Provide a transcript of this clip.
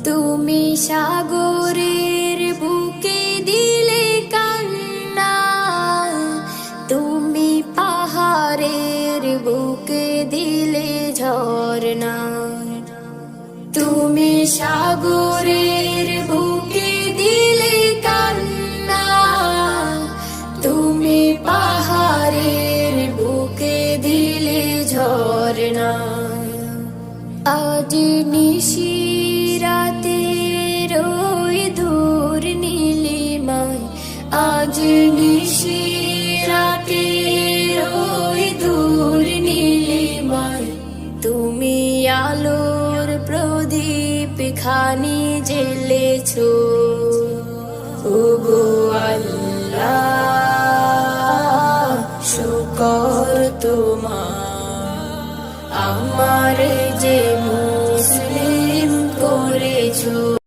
তুমি সাগরের বুকে দিলে কান্না, তুমি পাহাড়ের বুকে দিলে ঝরনা। তুমি সাগরের বুকে দিলে কান্না, তুমি পাহাড়ের বুকে দিলে ঝরনা। আজ নিশিরাতে রই দূর নীলিমায়, আজ নিশিরাতে রই দূর নীলিমায়, তুমি আলোর প্রদীপ খানি জ্বেলেছো। ওগো আল্লাহ শুকর তোমার, আমারে যে মুসলিম করেছো।